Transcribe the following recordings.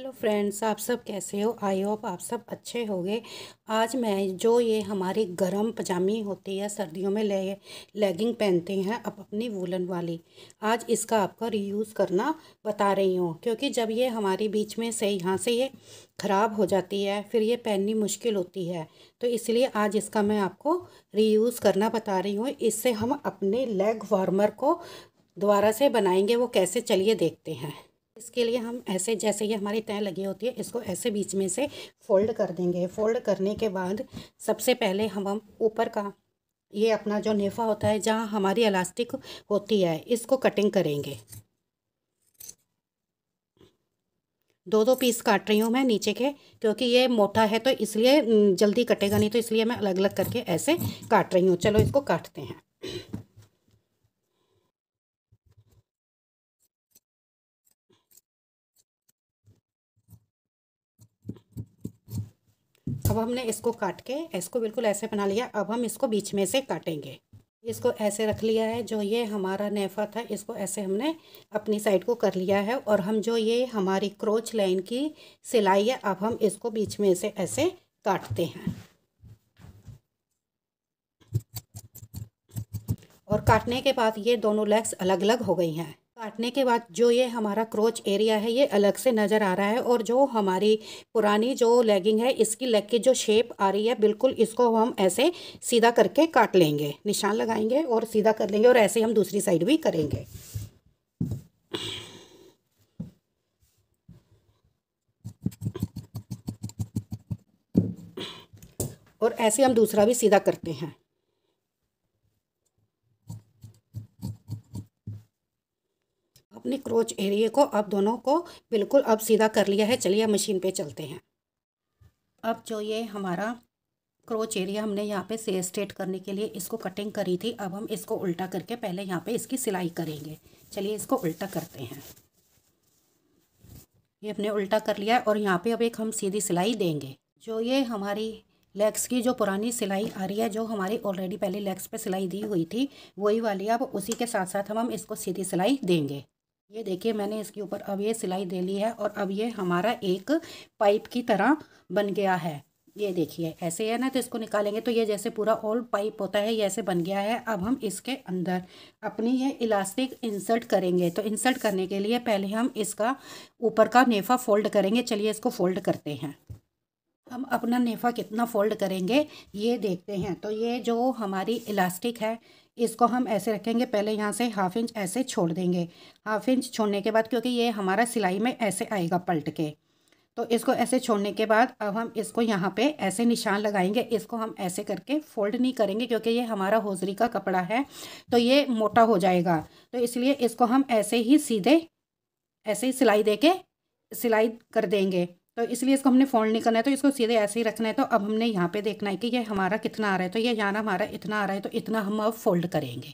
Hello friends, आप सब कैसे हो। आई होप आप सब अच्छे होंगे। आज मैं जो ये हमारी गरम पजामी होती है, सर्दियों में लेगिंग पहनते हैं अब अपनी वूलन वाली, आज इसका आपका रीयूज़ करना बता रही हूँ। क्योंकि जब ये हमारी बीच में से यहाँ से ये ख़राब हो जाती है, फिर ये पहननी मुश्किल होती है, तो इसलिए आज इसका मैं आपको रीयूज़ करना बता रही हूँ। इससे हम अपने लेग वार्मर को दोबारा से बनाएंगे, वो कैसे, चलिए देखते हैं। इसके लिए हम ऐसे, जैसे ये हमारी तय लगी होती है, इसको ऐसे बीच में से फोल्ड कर देंगे। फोल्ड करने के बाद सबसे पहले हम ऊपर का ये अपना जो नेफा होता है, जहाँ हमारी इलास्टिक होती है, इसको कटिंग करेंगे। दो दो पीस काट रही हूँ मैं नीचे के, क्योंकि ये मोटा है तो इसलिए जल्दी कटेगा नहीं, तो इसलिए मैं अलग अलग करके ऐसे काट रही हूँ। चलो इसको काटते हैं। अब हमने इसको काट के इसको बिल्कुल ऐसे बना लिया। अब हम इसको बीच में से काटेंगे। इसको ऐसे रख लिया है। जो ये हमारा नेफा था, इसको ऐसे हमने अपनी साइड को कर लिया है। और हम जो ये हमारी क्रोच लाइन की सिलाई है, अब हम इसको बीच में से ऐसे काटते हैं। और काटने के बाद ये दोनों लेग्स अलग अलग हो गई हैं। काटने के बाद जो ये हमारा क्रोच एरिया है, ये अलग से नज़र आ रहा है। और जो हमारी पुरानी जो लेगिंग है, इसकी लेग की जो शेप आ रही है, बिल्कुल इसको हम ऐसे सीधा करके काट लेंगे, निशान लगाएंगे और सीधा कर लेंगे। और ऐसे हम दूसरी साइड भी करेंगे। और ऐसे हम दूसरा भी सीधा करते हैं। अपनी क्रोच एरिया को अब दोनों को बिल्कुल अब सीधा कर लिया है। चलिए मशीन पे चलते हैं। अब जो ये हमारा क्रोच एरिया हमने यहाँ पे से स्ट्रेट करने के लिए इसको कटिंग करी थी, अब हम इसको उल्टा करके पहले यहाँ पे इसकी सिलाई करेंगे। चलिए इसको उल्टा करते हैं। ये हमने उल्टा कर लिया है और यहाँ पे अब एक हम सीधी सिलाई देंगे। जो ये हमारी लेग्स की जो पुरानी सिलाई आ रही है, जो हमारी ऑलरेडी पहले लेग्स पे सिलाई दी हुई थी, वही वाली, अब उसी के साथ साथ हम इसको सीधी सिलाई देंगे। ये देखिए, मैंने इसके ऊपर अब ये सिलाई दे ली है। और अब ये हमारा एक पाइप की तरह बन गया है। ये देखिए ऐसे है ना, तो इसको निकालेंगे तो ये जैसे पूरा ऑल पाइप होता है, ये ऐसे बन गया है। अब हम इसके अंदर अपनी ये इलास्टिक इंसर्ट करेंगे। तो इंसर्ट करने के लिए पहले हम इसका ऊपर का नेफा फोल्ड करेंगे। चलिए इसको फोल्ड करते हैं। हम अपना नेफा कितना फोल्ड करेंगे ये देखते हैं। तो ये जो हमारी इलास्टिक है, इसको हम ऐसे रखेंगे। पहले यहाँ से हाफ इंच ऐसे छोड़ देंगे। हाफ इंच छोड़ने के बाद, क्योंकि ये हमारा सिलाई में ऐसे आएगा पलट के, तो इसको ऐसे छोड़ने के बाद अब हम इसको यहाँ पे ऐसे निशान लगाएंगे। इसको हम ऐसे करके फोल्ड नहीं करेंगे, क्योंकि ये हमारा होजरी का कपड़ा है, तो ये मोटा हो जाएगा। तो इसलिए इसको हम ऐसे ही सीधे ऐसे ही सिलाई दे के सिलाई कर देंगे। तो इसलिए इसको हमने फोल्ड नहीं करना है, तो इसको सीधे ऐसे ही रखना है। तो अब हमने यहाँ पे देखना है कि ये हमारा कितना आ रहा है। तो ये यहाँ हमारा इतना आ रहा है, तो इतना हम अब फोल्ड करेंगे।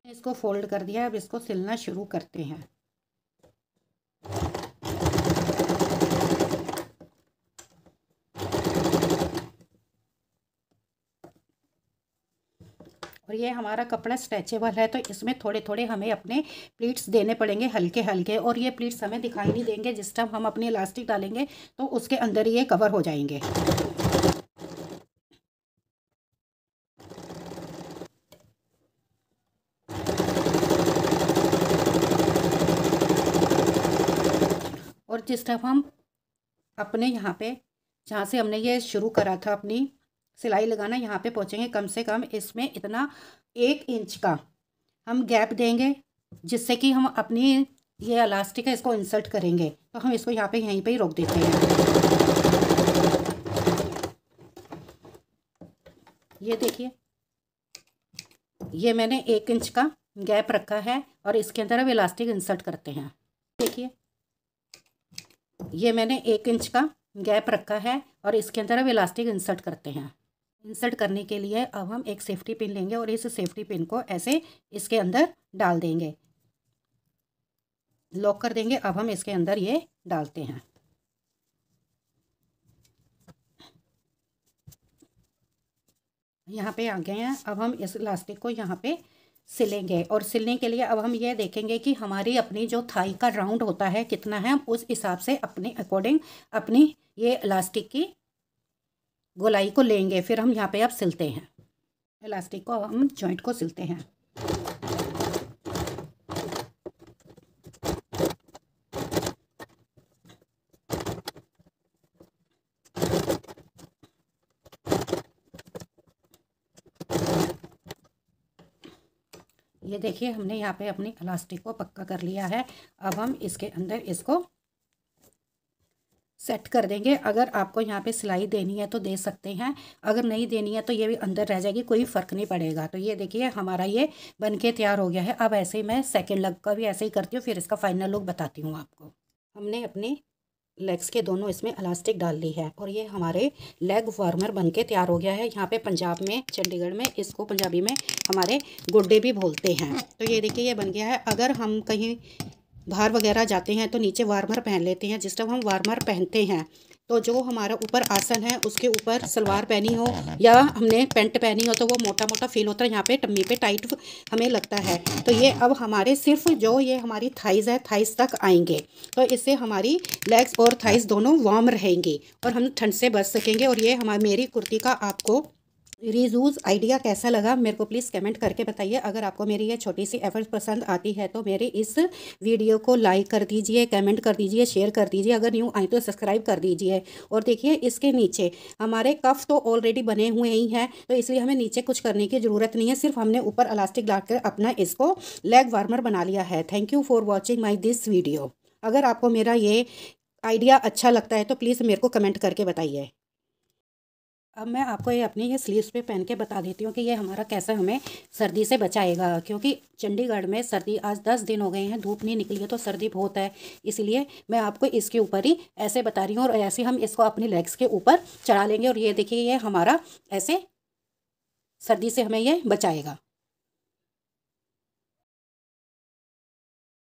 इसको फोल्ड कर दिया, अब इसको सिलना शुरू करते हैं। और ये हमारा कपड़ा स्ट्रेचेबल है, तो इसमें थोड़े थोड़े हमें अपने प्लीट्स देने पड़ेंगे, हल्के हल्के। और ये प्लीट्स हमें दिखाई नहीं देंगे। जिस टाइम हम अपनी इलास्टिक डालेंगे तो उसके अंदर ये कवर हो जाएंगे। और जिस टाइम हम अपने यहाँ पे, जहाँ से हमने ये शुरू करा था अपनी सिलाई लगाना, यहाँ पे पहुँचेंगे, कम से कम इसमें इतना 1 इंच का हम गैप देंगे, जिससे कि हम अपनी ये इलास्टिक है इसको इंसर्ट करेंगे। तो हम इसको यहाँ पे यहीं पे ही रोक देते हैं। ये देखिए, ये मैंने 1 इंच का गैप रखा है और इसके अंदर अब इलास्टिक इंसर्ट करते हैं। देखिए, ये मैंने 1 इंच का गैप रखा है और इसके अंदर अब इलास्टिक इंसर्ट करते हैं। इंसर्ट करने के लिए अब हम एक सेफ्टी पिन लेंगे और इस सेफ्टी पिन को ऐसे इसके अंदर डाल देंगे, लॉक कर देंगे। अब हम इसके अंदर ये डालते हैं। यहाँ पे आ गए हैं। अब हम इस इलास्टिक को यहाँ पे सिलेंगे। और सिलने के लिए अब हम ये देखेंगे कि हमारी अपनी जो थाई का राउंड होता है कितना है, हम उस हिसाब से अपने अकॉर्डिंग अपनी ये इलास्टिक की गोलाई को लेंगे। फिर हम यहाँ पे अब सिलते हैं इलास्टिक को, हम जॉइंट को सिलते हैं। ये देखिए हमने यहाँ पे अपनी इलास्टिक को पक्का कर लिया है। अब हम इसके अंदर इसको सेट कर देंगे। अगर आपको यहाँ पे सिलाई देनी है तो दे सकते हैं, अगर नहीं देनी है तो ये भी अंदर रह जाएगी, कोई फ़र्क नहीं पड़ेगा। तो ये देखिए हमारा ये बनके तैयार हो गया है। अब ऐसे ही मैं सेकंड लेग का भी ऐसे ही करती हूँ, फिर इसका फाइनल लुक बताती हूँ आपको। हमने अपनी लेग्स के दोनों इसमें इलास्टिक डाल ली है और ये हमारे लेग वार्मर बनके तैयार हो गया है। यहाँ पे पंजाब में, चंडीगढ़ में इसको पंजाबी में हमारे गुड्डे भी बोलते हैं। तो ये देखिए ये बन गया है। अगर हम कहीं बाहर वगैरह जाते हैं तो नीचे वार्मर पहन लेते हैं। जिस टाइम हम वार्मर पहनते हैं तो जो हमारा ऊपर आसन है उसके ऊपर सलवार पहनी हो या हमने पैंट पहनी हो तो वो मोटा मोटा फील होता है, यहाँ पे टम्मी पे टाइट हमें लगता है। तो ये अब हमारे सिर्फ जो ये हमारी थाइज़ है, थाइज़ तक आएंगे। तो इससे हमारी लेग्स और थाइज़ दोनों वार्म रहेंगी और हम ठंड से बच सकेंगे। और ये हमारी मेरी कुर्ती का आपको रीयूज़ आइडिया कैसा लगा मेरे को प्लीज़ कमेंट करके बताइए। अगर आपको मेरी ये छोटी सी एफर्ट पसंद आती है तो मेरे इस वीडियो को लाइक कर दीजिए, कमेंट कर दीजिए, शेयर कर दीजिए। अगर न्यू आई तो सब्सक्राइब कर दीजिए। और देखिए इसके नीचे हमारे कफ तो ऑलरेडी बने हुए ही हैं, तो इसलिए हमें नीचे कुछ करने की ज़रूरत नहीं है। सिर्फ हमने ऊपर इलास्टिक डालकर अपना इसको लेग वार्मर बना लिया है। Thank you for watching my this video. अगर आपको मेरा ये आइडिया अच्छा लगता है तो प्लीज़ मेरे को कमेंट करके बताइए। अब मैं आपको ये अपनी ये स्लीव्स पे पहन के बता देती हूँ कि ये हमारा कैसा हमें सर्दी से बचाएगा। क्योंकि चंडीगढ़ में सर्दी आज 10 दिन हो गए हैं, धूप नहीं निकली है तो सर्दी बहुत है। इसलिए मैं आपको इसके ऊपर ही ऐसे बता रही हूँ और ऐसे हम इसको अपनी लेग्स के ऊपर चढ़ा लेंगे। और ये देखिए ये हमारा ऐसे सर्दी से हमें ये बचाएगा।